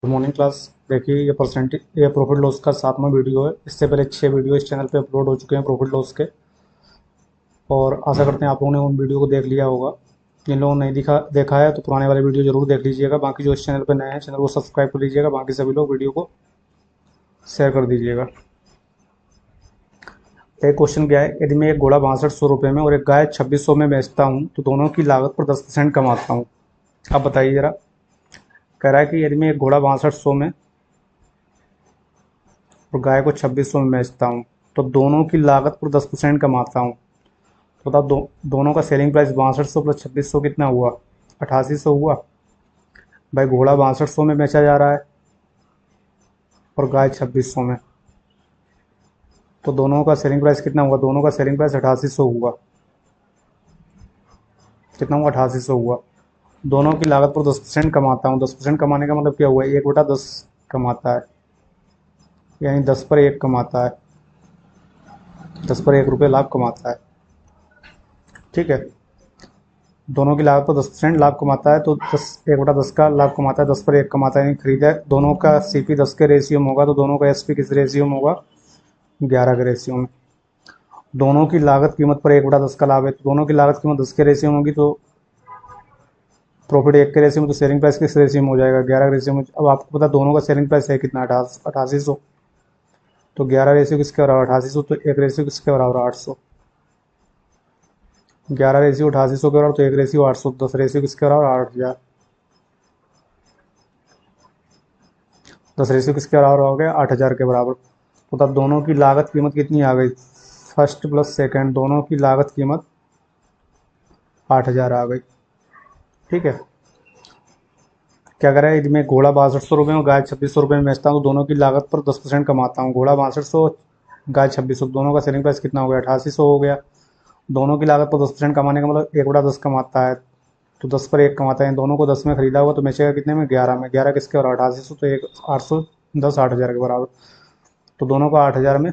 Good morning class. देखिए ये profit loss का 7वां वीडियो है। इससे पहले 6 वीडियो इस चैनल पे अपलोड हो चुके हैं प्रॉफिट लॉस के, और आशा करते हैं आप लोगों ने उन वीडियो को देख लिया होगा। जिन लोगों ने नहीं देखा है तो पुराने वाले वीडियो जरूर देख लीजिएगा। बाकी जो इस चैनल पर नए हैं, चैनल को सब्सक्राइब कर लीजिएगा। बाकी सभी लोग वीडियो को शेयर कर दीजिएगा। एक क्वेश्चन क्या है, यदि मैं एक घोड़ा 6200 रुपये में और एक गाय 2600 में बेचता हूँ तो दोनों की लागत पर 10% कमाता हूँ। अब बताइए जरा। कह रहा है कि यदि मैं एक घोड़ा 6200 में और गाय को 2600 में बेचता हूँ तो दोनों की लागत पर 10% कमाता हूँ। तो बताओ दोनों का सेलिंग प्राइस 6200 प्लस 2600 कितना हुआ? 8800 हुआ। भाई घोड़ा 6200 में बेचा जा रहा है और गाय 2600 में, तो दोनों का सेलिंग प्राइस कितना हुआ? दोनों का सेलिंग प्राइस 8800 हुआ। कितना हुआ? 8800 हुआ। दोनों की लागत पर 10% कमाता हूँ। 10% कमाने का मतलब क्या हुआ? 1/10 कमाता है, यानी 10 पर 1 कमाता है। 10 पर 1 रुपये लाभ कमाता है। ठीक है, दोनों की लागत पर 10% लाभ कमाता है, तो 1/10 का लाभ कमाता है। 10 पर 1 कमाता है, यानी खरीदा दोनों का सीपी 10 के रेशियो में होगा, तो दोनों का एसपी किस रेशियो में होगा? 11 के रेशियो में। दोनों की लागत कीमत पर 1/10 का लाभ है, तो दोनों की लागत कीमत 10 के रेशियो में होगी, तो प्रॉफिट 1 के रेशियो में, तो सेलिंग प्राइस किस रेशियो में हो जाएगा? 11 के रेशियो में। अब आपको पता दोनों का सेलिंग प्राइस है कितना? 8800। तो 11 रेशियो किसके बराबर? 8800। तो 1 रेशियो किसके बराबर? 800। 11 रेशियो 8800 के बराबर, तो 1 रेशियो 800। 10 रेशियो किसके बराबर? 8000। 10 रेशियो किसके बराबर हो गया? 8000 के बराबर। तो तब दोनों की लागत कीमत कितनी आ गई? फर्स्ट प्लस सेकंड, दोनों की लागत कीमत 8000 आ गई। ठीक है, क्या करें? यदि मैं घोड़ा 6200 रुपये में गाय 2600 रुपये में बेचता हूँ तो दोनों की लागत पर 10% कमाता हूँ। घोड़ा 6200, गाय 2600, दोनों का सेलिंग प्राइस कितना हो गया? 8800 हो गया। दोनों की लागत पर 10% कमाने का मतलब 1/10 कमाता है, तो 10 पर 1 कमाता है। दोनों को 10 में खरीदा हुआ, तो बेचेगा कितने में? 11 में। 11 किसके बराबर? 8800। तो 800, 10 8000 के बराबर। तो दोनों को 8000 में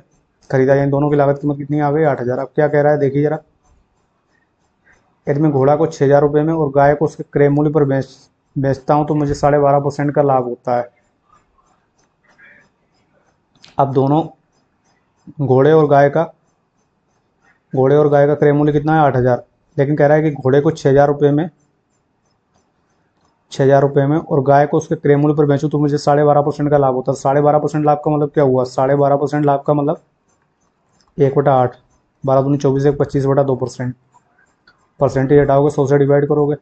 खरीदा, यानी दोनों की लागत कीमत कितनी आ गई? 8000। अब क्या कह रहा है देखिए जरा। यदि मैं घोड़ा को 6000 रुपये में और गाय को उसके क्रय मूल्य पर बेचता हूँ तो मुझे 12.5% का लाभ होता है। अब दोनों घोड़े और गाय का क्रय मूल्य कितना है? 8000। लेकिन कह रहा है कि घोड़े को 6000 रुपये में और गाय को उसके क्रय मूल्य पर बेचूं तो मुझे 12.5% का लाभ होता है। 12.5% लाभ का मतलब क्या हुआ? 12.5% लाभ का मतलब 1/8। 12 दूनी 24, 25/2%। परसेंटेज हटाओगे, 100 से डिवाइड करोगे,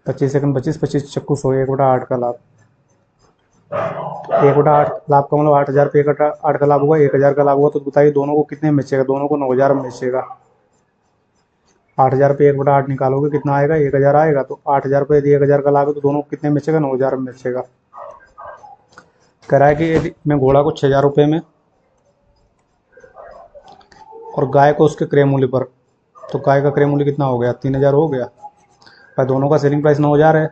25 सेकंड 25, 25 चक्कू 100, 1/8 का लाभ। 1/8 लाभ का मतलब 8000 पे 1/8 का लाभ हुआ, 1000 का लाभ हुआ। तो बताइए दोनों को कितने में बेचेगा? दोनों को 9000 में बेचेगा। 8000 पे 1/8 निकालोगे कितना आएगा? 1000 आएगा। तो 8000 पे यदि 1000 का लाभ है तो दोनों को कितने में बेचेगा? 9000 में बेचेगा। कह रहा है कि यदि मैं घोड़ा को 6000 रुपये में और गाय को उसके क्रय मूल्य पर, तो गाय का क्रय मूल्य कितना हो गया? 3000 हो गया। पर दोनों का सेलिंग प्राइस 9000 है।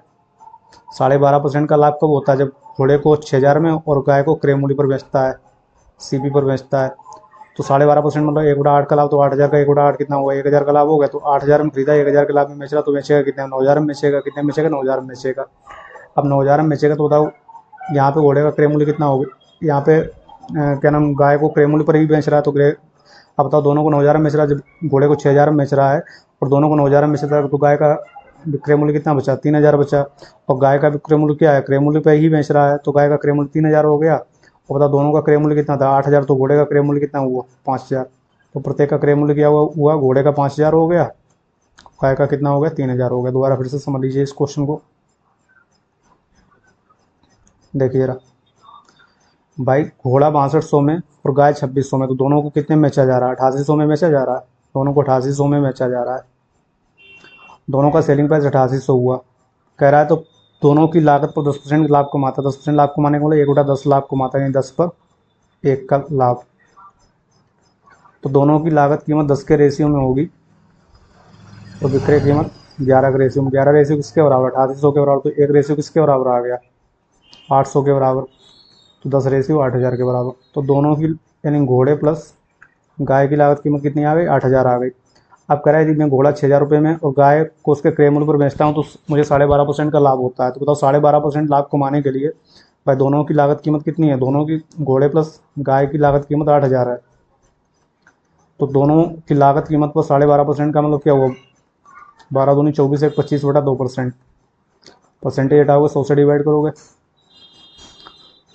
12.5% का लाभ कब होता है? जब घोड़े को 6000 में और गाय को क्रय मूल्य पर बेचता है, सीपी पर बेचता है। तो 12.5% मतलब 1/8 का लाभ, तो 8000 का 1/8 कितना हुआ? 1000 का लाभ हो गया। तो 8000 में खरीदा, 1000 के लाभ में बेच रहा, तो बेचेगा कितने में? 9000 में बेचेगा। कितने में बेचेगा? 9000 में बेचेगा। अब 9000 में बेचेगा तो बताओ यहाँ पे घोड़े का क्रय मूल्य कितना होगा? यहाँ पे क्या नाम, गाय को क्रय मूल्य पर ही बेच रहा है, तो अब बताओ दोनों को 9000 में बेच रहा है। जब घोड़े को 6000 में बेच रहा है और दोनों को 9000 में बेच रहा है, तो गाय का विक्रय मूल्य कितना बचा? 3000 बचा। और गाय का विक्रय मूल्य क्या है? क्रय मूल्य पे ही बेच रहा है, तो गाय का क्रय मूल्य 3000 हो गया। और बताओ दोनों का क्रय मूल्य कितना था? 8000। तो घोड़े का क्रय मूल्य कितना हुआ? 5000। तो प्रत्येक का क्रय मूल्य क्या हुआ? घोड़े का 5000 हो गया, गाय का कितना हो गया? 3000 हो गया। दोबारा फिर से समझ लीजिए इस क्वेश्चन को। देखिए जरा भाई, घोड़ा 6200 में और गाय 2600 में, तो दोनों को कितने में बेचा जा रहा है? 8800 में बेचा जा रहा है। दोनों को 8800 में बेचा जा रहा है। दोनों का सेलिंग प्राइस 8800 हुआ। कह रहा है तो दोनों की लागत पर 10% लाभ कमाता है। 10% लाभ कमाने का मतलब 1/10 लाभ कमाता है, यानी 10 पर 1 का लाभ। तो दोनों की लागत कीमत 10 के रेशियो में होगी, तो विक्रय कीमत 11 के रेशियो में। 11 रेशियो किसके बराबर? 8800 के बराबर। तो 1 रेशियो किसके बराबर आ गया? 800 के बराबर। तो 10 रेशियो 8000 के बराबर। तो दोनों की, यानी घोड़े प्लस गाय की लागत कीमत कितनी आ गई? 8000 आ गई। अब कह रहा है यदि मैं घोड़ा 6,000 रुपये में और गाय को उसके क्रय मूल्य पर बेचता हूँ तो मुझे 12.5% का लाभ होता है। तो बताओ 12.5% लाभ कमाने के लिए भाई दोनों की लागत कीमत कितनी है? दोनों की, घोड़े प्लस गाय की लागत कीमत 8,000 है। तो दोनों की लागत कीमत पर 12.5% का मतलब क्या हुआ? 12 दूनी 24, 1 25/2%। परसेंटेज हटाओगे, 100 से डिवाइड करोगे,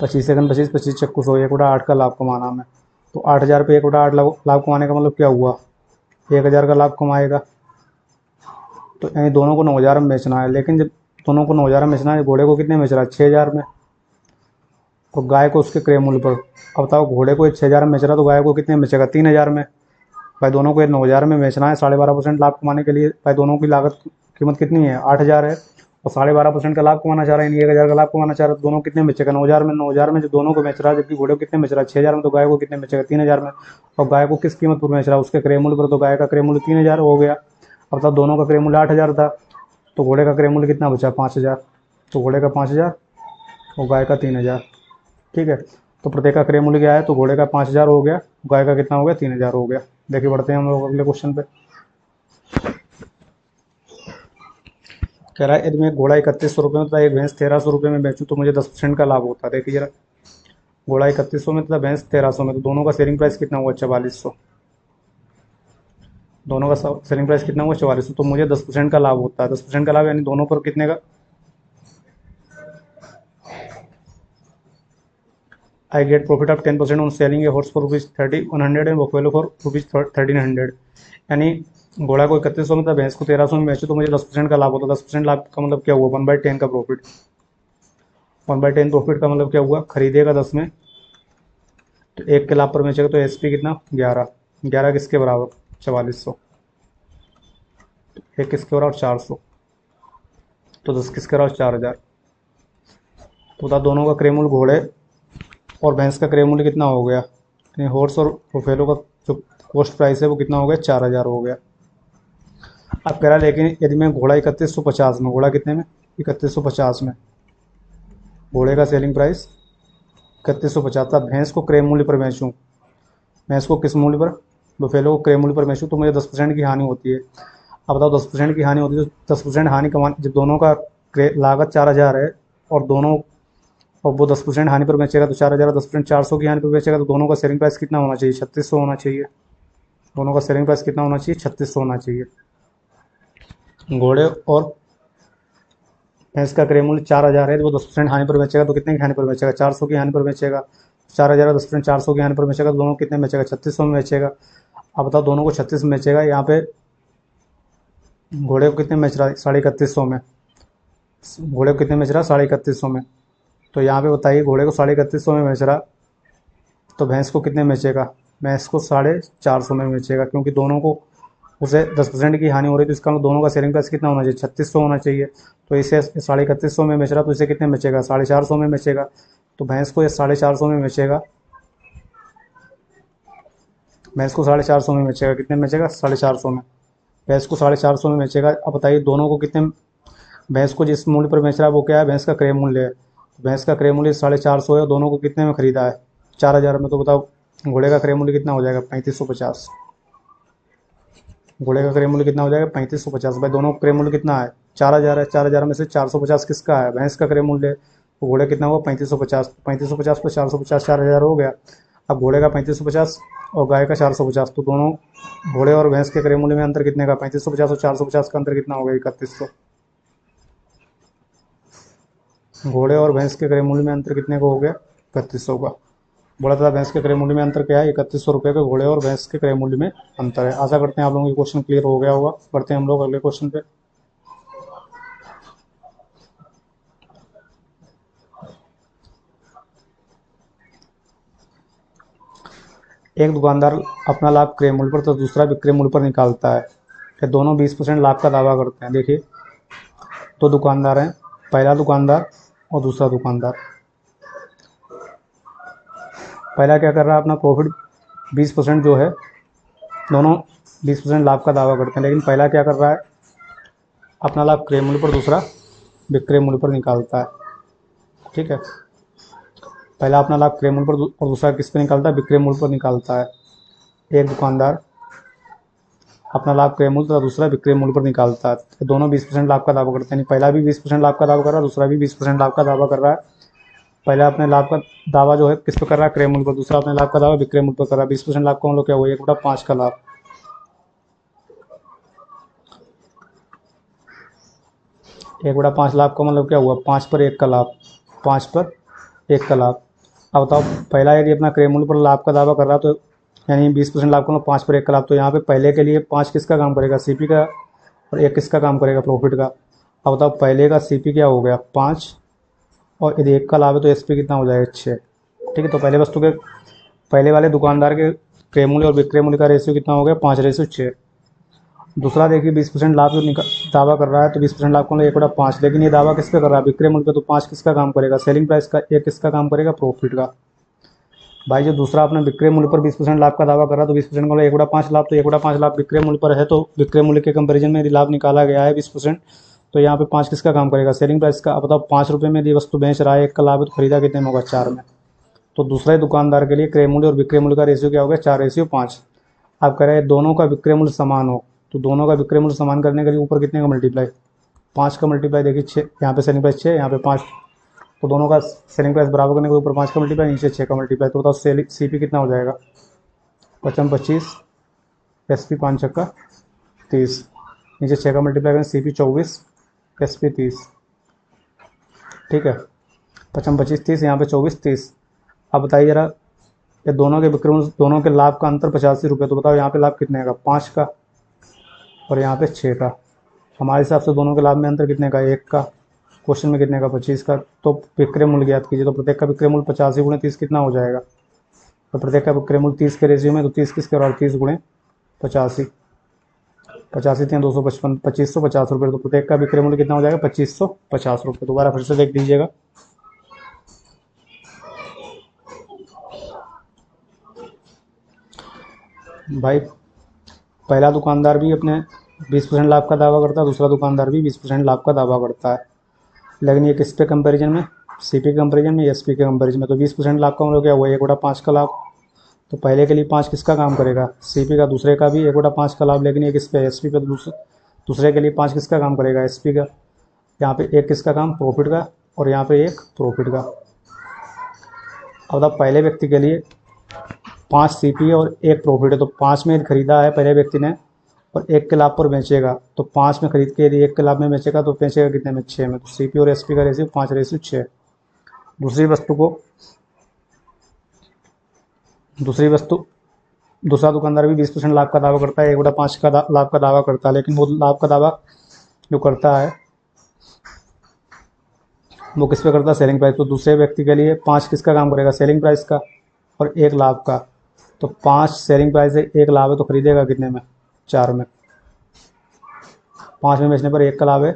25 सेकंड 25, 25 चक्कू 100, 1/8 का लाभ कमाना हमें। तो 8,000 पे 1/8 लाभ कमाने का मतलब क्या हुआ? 1,000 का लाभ कमाएगा। तो यानी दोनों को 9,000 में बेचना है। लेकिन जब दोनों को 9,000 में बेचना है, घोड़े को कितने में बेच रहा है? 6,000 में, और गाय को उसके क्रय मूल्य पर। अब बताओ घोड़े को 6,000 में बेच रहा है तो गाय को कितने में बेचेगा? 3,000 में। भाई दोनों को 9,000 में बेचना है, 12.5% लाभ कमाने के लिए भाई दोनों की लागत कीमत कितनी है? 8,000 है, और 12.5% का लाभ कमाना चाह रहा है, यानी 1,000 का लाभ कमाना चाह रहा है। तो दोनों कितने में बेचेगा? 9,000 में। 9,000 में जो दोनों को बेच रहा है, जबकि घोड़े को कितने में बेच रहा है? 6,000 में। तो गाय को कितने में बेचेगा? 3,000 में। और गाय को किस कीमत पर बेच रहा है? उसके क्रय मूल्य पर। तो गाय का क्रय मूल्य 3,000 हो गया। अब तब दोनों का क्रय मूल्य 8,000 था, तो घोड़े का क्रय मूल्य कितना बचा? 5,000। तो घोड़े का 5,000 और गाय का 3,000। ठीक है, तो प्रत्येक का क्रय मूल्य क्या है? तो घोड़े का 5,000 हो गया, गाय का कितना हो गया? 3,000 हो गया। देखिए बढ़ते हैं हम लोग अगले क्वेश्चन पे। कह रहा है यदि मैं घोड़ा 3,100 रुपये में तथा एक भैंस 1,300 रुपये में बेचूं तो मुझे 10% का लाभ होता है। देखिए जरा, घोड़ा 3,100 में तथा भैंस 1,300 में, तो दोनों का सेलिंग प्राइस कितना हुआ? 4,400। दोनों का सेलिंग प्राइस कितना हुआ? 4,400। तो मुझे 10% का लाभ होता है। 10% का लाभ यानी दोनों पर कितने का? I get profit of 10% on selling a horse for ₹30,100 and buffalo for ₹1,300। यानी घोड़ा को 3,100 में था, भैंस को 1,300 में बेचो तो मुझे 10% का लाभ होता है। 10% लाभ का मतलब क्या हुआ? 1/10 का प्रॉफिट। 1/10 प्रॉफिट का मतलब क्या हुआ? खरीदेगा 10 में तो 1 के लाभ पर बेचेगा, तो एसपी कितना? 11। 11 किसके बराबर? 4,400। 1 किसके बराबर? 400। तो 10 किसके बराबर? 4,000। तो बता दोनों का क्रय मूल्य, घोड़े और भैंस का क्रय मूल्य कितना हो गया? यानी हॉर्स और बफेलो का जो कॉस्ट प्राइस है वो कितना हो गया? 4,000 हो गया। अब कह रहा है लेकिन यदि मैं घोड़ा 3,150 में, घोड़ा कितने में? 3,150 में, घोड़े का सेलिंग प्राइस 3,150 था, भैंस को क्रय मूल्य पर बेचूं, भैंस को किस मूल्य पर? बफेलो को क्रय मूल्य पर बेचूं तो मुझे 10% की हानि होती है। अब बताओ 10% की हानि होती है तो 10% हानि कमा, जब दोनों का लागत 4,000 है और दोनों, और वो 10% हानि पर बेचेगा तो 4,000, 10% 400 की हानि पर बेचेगा तो दोनों का सेलिंग प्राइस कितना होना चाहिए? 3,600 होना चाहिए। दोनों का सेलिंग प्राइस कितना होना चाहिए? 3,600 होना चाहिए। घोड़े और भैंस का क्रय मूल्य 4,000 है, तो वो 10% हानि पर बेचेगा तो कितने की हानि पर बेचेगा? 400 की हानि पर बेचेगा। 4,000 10% 400 की हानि पर बेचेगा तो दोनों कितने में बेचेगा? 3,600 में बेचेगा। अब बताओ दोनों को 36 में बेचेगा, यहाँ पे घोड़े को कितने में बेच रहा है? 3,350 में। घोड़े को कितने में बेच रहा है? 3,350 में। तो यहाँ पे बताइए घोड़े को 3,350 में बेच रहा, तो भैंस को कितने में बेचेगा? भैंस को 450 में बेचेगा, क्योंकि दोनों को उसे 10% की हानि हो रही है, तो इसका मतलब दोनों का सेलिंग प्राइस कितना होना चाहिए? 3,600 होना चाहिए। तो इसे 3,350 में बेच रहा, तो इसे कितने में बेचेगा? 450 में बेचेगा। तो भैंस को ये 450 में बेचेगा, भैंस को 450 में बेचेगा। कितने में बेचेगा? 450 में। भैंस को 450 में बेचेगा। अब बताइए दोनों को कितने, भैंस को जिस मूल्य पर बेच रहा है वो क्या है? भैंस का क्रय मूल्य है। भैंस का क्रय मूल्य 450 है, दोनों को कितने में खरीदा है? 4,000 में। तो बताओ घोड़े का क्रय मूल्य कितना हो जाएगा? 3,550। घोड़े का क्रय मूल्य कितना हो जाएगा? 3,550। भाई दोनों का क्रय मूल्य कितना है? 4,000 है। 4,000 में से 450 किसका है? भैंस का क्रय मूल्य है। तो घोड़े कितना हुआ? 3,550। 3,550 प्लस 450, 4,000 हो गया। अब घोड़े का 3,550 और गाय का 450, तो दोनों घोड़े और भैंस के क्रय मूल्य में अंतर कितने का? 3,550 और 450 का अंतर कितना हो गया? 3,100। घोड़े और भैंस के क्रय मूल्य में अंतर कितने का हो गया? 3,100 का। घोड़ा तथा भैंस के क्रय मूल्य में अंतर क्या है? 3,100 रुपये का घोड़े और भैंस के क्रय मूल्य में अंतर है। आशा करते हैं आप लोगों को क्वेश्चन क्लियर हो गया होगा। बढ़ते हैं हम लोग अगले क्वेश्चन पे। एक दुकानदार अपना लाभ क्रय मूल्य पर तो दूसरा विक्रय मूल्य पर निकालता है। ये दोनों 20% लाभ का दावा करते हैं। देखिए दो दुकानदार हैं, पहला दुकानदार और दूसरा दुकानदार। पहला क्या कर रहा है? अपना प्रॉफिट 20% जो है, दोनों 20% लाभ का दावा करते हैं, लेकिन पहला क्या कर रहा है? अपना लाभ क्रय मूल्य पर, दूसरा विक्रय मूल्य पर निकालता है। ठीक है, पहला अपना लाभ क्रय मूल्य पर और दूसरा किस पर निकालता है? विक्रय मूल्य पर निकालता है। एक दुकानदार अपना लाभ क्रय मूल्य तथा दूसरा विक्रय मूल्य पर निकालता है। तो दोनों 20% लाभ का दावा करते हैं, पहला भी 20% लाभ का दावा कर रहा है, दूसरा भी 20% लाभ का दावा कर रहा है। पहला अपने लाभ का दावा जो है किस पर कर रहा है, क्रय मूल्य पर, दूसरा अपने लाभ का दावा विक्रय मूल्य पर कर रहा है। 20% लाभ का मतलब क्या हुआ, 1/5 का लाभ। 1/5 लाभ का मतलब क्या हुआ, 5 पर 1 का लाभ, 5 पर 1 का लाभ। अब बताओ, पहला यदि अपना क्रय मूल्य पर लाभ का दावा कर रहा है तो यानी 20% लाभ का मतलब 5 पर 1 का लाभ, तो यहाँ पे पहले के लिए 5 किसका काम करेगा, सीपी का, और 1 किसका काम करेगा, प्रॉफिट का। अब बताओ पहले का सीपी क्या हो गया, 5, और यदि 1 का लाभ है तो एसपी कितना हो जाएगा, 6। ठीक है, तो पहले वस्तु के, पहले वाले दुकानदार के क्रय मूल्य और विक्रय मूल्य का रेशियो कितना हो गया, 5:6। दूसरा देखिए 20% लाभ जो दावा कर रहा है, तो 20% लाभ को 1/5, लेकिन ये दावा किस पे कर रहा है, विक्रय मूल्य पे, तो 5 किसका काम करेगा, सेलिंग प्राइस का, 1 किसका काम करेगा, प्रॉफिट का। भाई जो दूसरा अपने विक्रय मूल्य पर 20% लाभ का दावा कर रहा है, तो 20% का 1/5 लाभ, तो 1/5 लाभ विक्रय मूल्य पर है, तो विक्रय मूल्य के कंपेरिजन में यदि लाभ निकाला गया है 20%, तो यहाँ पे 5 किसका काम करेगा, सेलिंग प्राइस का। अब बताओ 5 रुपये में यदि वस्तु बेच रहा है, 1 का लाभ है, तो खरीदा कितने में होगा, 4 में। तो दूसरे दुकानदार के लिए क्रय मूल्य और विक्रय मूल्य का रेशियो क्या होगा, 4:5। आप कह रहे हैं दोनों का विक्रय मूल्य समान हो, तो दोनों का विक्रय मूल्य समान करने के लिए ऊपर कितने का मल्टीप्लाई, 5 का मल्टीप्लाई, देखिए 6, यहाँ पे सेलिंग प्राइस 6, यहाँ पे 5, तो दोनों का सेलिंग प्राइस बराबर करने के ऊपर 5 का मल्टीप्लाई, नीचे 6 का मल्टीप्लाई। तो बताओ सेलिंग सीपी कितना हो जाएगा, 55, एसपी 5×30, नीचे 6 का मल्टीप्लाई करें, सीपी 24, एसपी 30। ठीक है, 55, 30, यहाँ पे 24, 30। अब बताइए जरा, ये दोनों के विक्रय मूल्य, दोनों के लाभ का अंतर 85 रुपये, तो बताओ यहाँ पे लाभ कितने का, 5 का, और यहाँ पे 6 का। हमारे हिसाब से दोनों के लाभ में अंतर कितने का, 1 का, क्वेश्चन में कितने का, 25 का। तो विक्रय मूल्य ज्ञात कीजिए, तो प्रत्येक का विक्रय मूल्य 85 × 30 कितना हो जाएगा, तो प्रत्येक का विक्रय मूल्य 30 के रेशियो में, तो 30 किसके और 30 × 85, 85 3 255, 2550 रुपये, तो प्रत्येक का विक्रय मूल्य कितना हो जाएगा, 2550 रुपये। दोबारा फिर से देख लीजिएगा, भाई पहला दुकानदार भी अपने 20% लाभ का दावा करता है, दूसरा दुकानदार भी 20% लाभ का दावा करता है, लेकिन ये किस पे कंपैरिजन में, सीपी के कंपैरिजन में, एसपी के कंपैरिजन में। तो 20% लाभ का मतलब क्या हुआ, 1/5 का लाभ, तो पहले के लिए 5 किसका काम करेगा, सीपी का, दूसरे का भी 1/5 का लाभ, लेकिन ये किस पे, एसपी पे, तो दूसरे के लिए 5 किसका काम करेगा, एसपी का। यहाँ पे 1 किसका काम, प्रॉफिट का, और यहाँ पे 1 प्रॉफिट का। अब पहले व्यक्ति के लिए 5 सीपी और 1 प्रॉफिट है, तो 5 में खरीदा है पहले व्यक्ति ने, और 1 के लाभ पर बेचेगा, तो 5 में खरीद के यदि 1 के लाभ में बेचेगा तो बेचेगा कितने में, 6 में। तो सीपी और एसपी का रेशियो 5:6। दूसरी वस्तु को, दूसरा दुकानदार भी 20% लाभ का दावा करता है, 1/5 का लाभ का दावा करता है, लेकिन वो लाभ का दावा जो करता है वो किस पे करता है, सेलिंग प्राइस। तो दूसरे व्यक्ति के लिए 5 किसका काम करेगा, सेलिंग प्राइस का, और 1 लाभ का। तो 5 सेलिंग प्राइस है, 1 लाभ है, तो खरीदेगा कितने में, 4 में। 5 में बेचने पर 1 का लाभ है,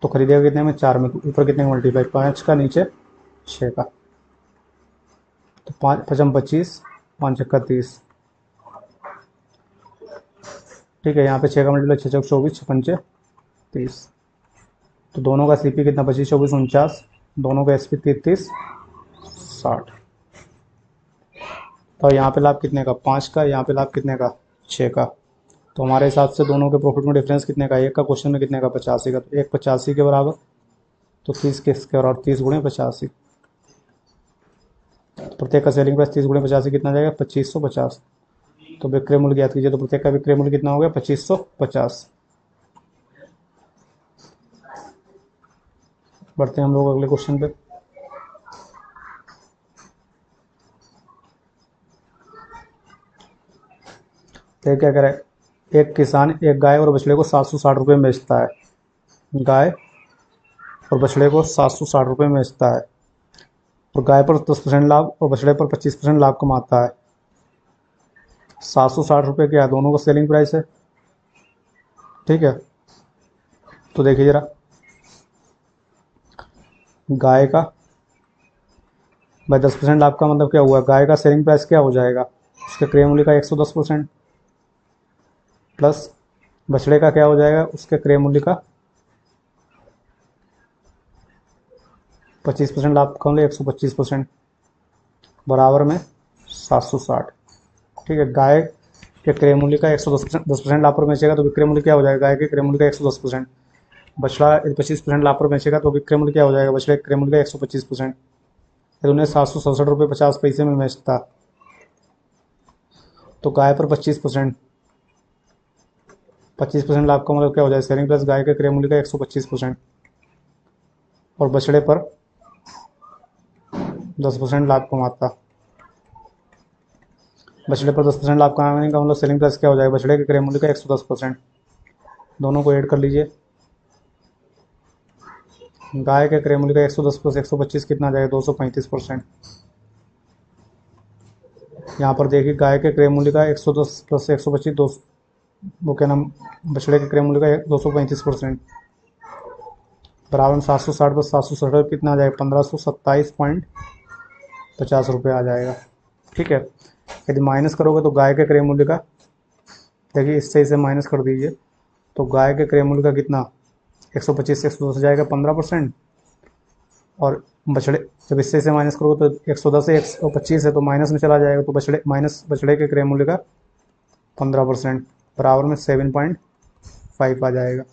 तो खरीदेगा कितने में, 4 में। तो ऊपर कितने का मल्टीप्लाई, 5 का, नीचे 6 का। तो 5 5 25, 5 × 30। ठीक है, यहाँ पे 6 का मल्टीप्लाई, 6 × 24, 6 × 30। तो दोनों का सीपी कितना, 25 24 49, दोनों का एसपी 33 60। तो यहाँ पे लाभ कितने का, 5 का, यहाँ पे लाभ कितने का, 6 का। तो हमारे हिसाब से दोनों के प्रॉफिट में डिफरेंस कितने का, 1 का, क्वेश्चन में कितने का, 85 का। तो 1 85 के बराबर, तो 30 के स्क्वायर, और 30 × 85। प्रत्येक का सेलिंग प्राइस 30 × 85 कितना जाएगा, 2550। तो विक्रय मूल्य ज्ञात कीजिए, तो प्रत्येक का विक्रय मूल्य कितना हो गया, 2550। बढ़ते हैं हम लोग अगले क्वेश्चन पे। तो क्या करें, एक किसान एक गाय और बछड़े को 760 रुपये में बेचता है, गाय और बछड़े को 760 रुपये में बेचता है, और गाय पर 10% लाभ और बछड़े पर 25% लाभ कमाता है। 760 रुपये क्या है, दोनों को सेलिंग प्राइस है। ठीक है, तो देखिए जरा, गाय का भाई 10% लाभ का मतलब क्या हुआ, गाय का सेलिंग प्राइस क्या हो जाएगा, उसके क्रय मूल्य का 110%, प्लस बछड़े का क्या हो जाएगा, उसके क्रय मूल्य का 25% लाभ का, 125%, बराबर में 760। ठीक है, गाय कि क्रय मूल्य का 110% लाभ पर बेचेगा तो विक्रय मूल्य क्या हो जाएगा, गाय के क्रय मूल्य का 110%। बछड़ा यदि 25% लाभ पर बेचेगा तो विक्रय मूल्य क्या हो जाएगा, बछड़े के क्रय मूल्य का 125%। यदि उन्हें 767 रुपये 50 पैसे में बेचता तो गाय पर 25% लाभ का मतलब क्या हो जाएगा, सेलिंग प्राइस गाय के क्रय मूल्य का 125% और बछड़े पर 10% लाभ कमाता। बछड़े पर 10% लाभ कमाने का मतलब सेलिंग प्राइस क्या हो जाएगा, बछड़े के क्रय मूल्य का 110%। दोनों को ऐड कर लीजिए। गाय के क्रय मूल्य का 110 प्लस 125 कितना आ जाएगा, 235%। यहाँ पर देखिए गाय के क्रय मूल्य का 110 प्लस 125 दो वो क्या नाम बछड़े के क्रय मूल्य का 235% बराबर में 760 प्लस 760 कितना आ जाएगा, 1527.50 रुपये आ जाएगा। ठीक है। यदि माइनस करोगे तो गाय के क्रय मूल्य का, देखिए इससे इसे माइनस कर दीजिए तो गाय के क्रय मूल्य का कितना 125 से 110 जाएगा 15%, और बछड़े जब इससे इसे माइनस करोगे तो 110 से 125 है तो माइनस में चला जाएगा तो बछड़े के क्रय मूल्य का 15% बराबर में 7.5 आ जाएगा।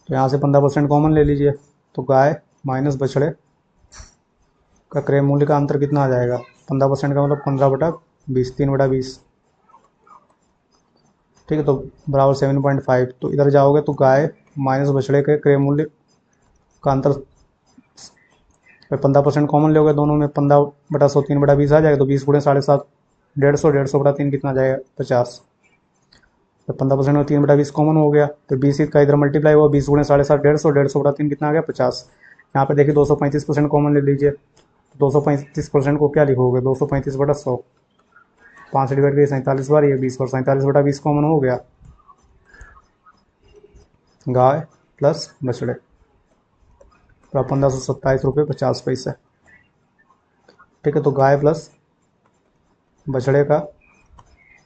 तो यहाँ से 15% कॉमन ले लीजिए तो गाय माइनस बछड़े का क्रय मूल्य का अंतर कितना आ जाएगा, 15% का मतलब 15/20 3/20। ठीक है, तो बराबर 7.5। तो इधर जाओगे तो गाय माइनस बछड़े के क्रय मूल्य का अंतर 15% कॉमन लोगे दोनों में, 15/100 3/20 आ जाएगा तो 20 गुणे 7.5 150 कितना आ जाएगा 50। तो 15% में 3/20 कॉमन हो गया तो 20 का इधर मल्टीप्लाई हुआ, 20 गुणे 7.5 150 कितना आ गया 50। यहाँ पे देखिए 235% कॉमन ले लीजिए, 235% को क्या लिखोगे 235/100, 5 से डिवाइड करिए 47 बार, ये 20 और 47/20 कॉमन हो गया। गाय प्लस बछड़े 1527.50 रुपये। ठीक है, तो गाय प्लस बछड़े का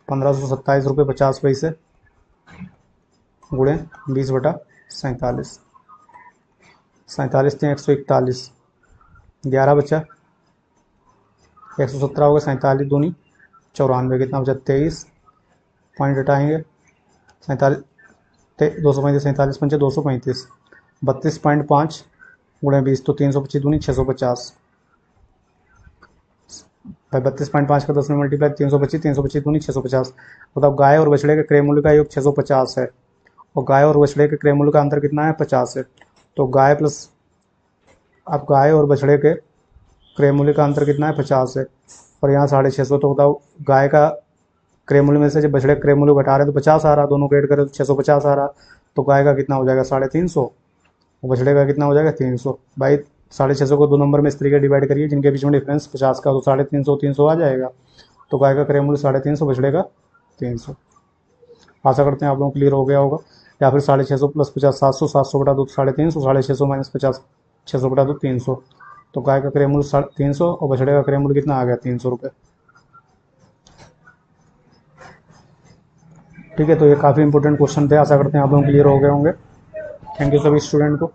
1527.50 रुपये गुणे 20/47, 47 3 141, 11 बचा 117 हो गया, 47 दूनी 94, कितना बचा 23 पॉइंट हटाएंगे 47 235 47 पंचे 235, 32.5 गुणे 20 तो 325 दूनी 650 भाई 32.5 का 10 में मल्टीप्लाई 325 दूनी 650। बताओ गाय और बछड़े के क्रय मूल्य का योग 650 है और गाय और बछड़े के क्रय मूल्य का अंतर कितना है 50 है। तो गाय प्लस अब गाय और बछड़े के क्रय मूल्य का अंतर कितना है 50 है और यहाँ 650। तो बताओ गाय का क्रय मूल्य में से जब बछड़े क्रय मूल्य घटा रहे तो 50 आ रहा, दोनों को ऐड करें तो 650 आ रहा। तो गाय का कितना हो जाएगा 350 और बछड़े का कितना हो जाएगा 300। भाई 650 को 2 नंबर में इस तरीके डिवाइड करिए जिनके बीच में डिफरेंस 50 का, तो 350 आ जाएगा। तो गाय का क्रय मूल्य 350, बछड़े का 300। आशा करते हैं आप लोगों को क्लियर हो गया होगा। या फिर 650 प्लस 50 700, 700 बटा 2 350, 650 माइनस 50 600 बटा 2 300। तो गाय का क्रय मूल्य 350 और बछड़े का क्रय मूल्य कितना आ गया 300 रुपये। ठीक है, तो ये काफ़ी इंपॉर्टेंट क्वेश्चन थे, आशा करते हैं आप लोग क्लियर हो गए होंगे। थैंक यू सभी स्टूडेंट को।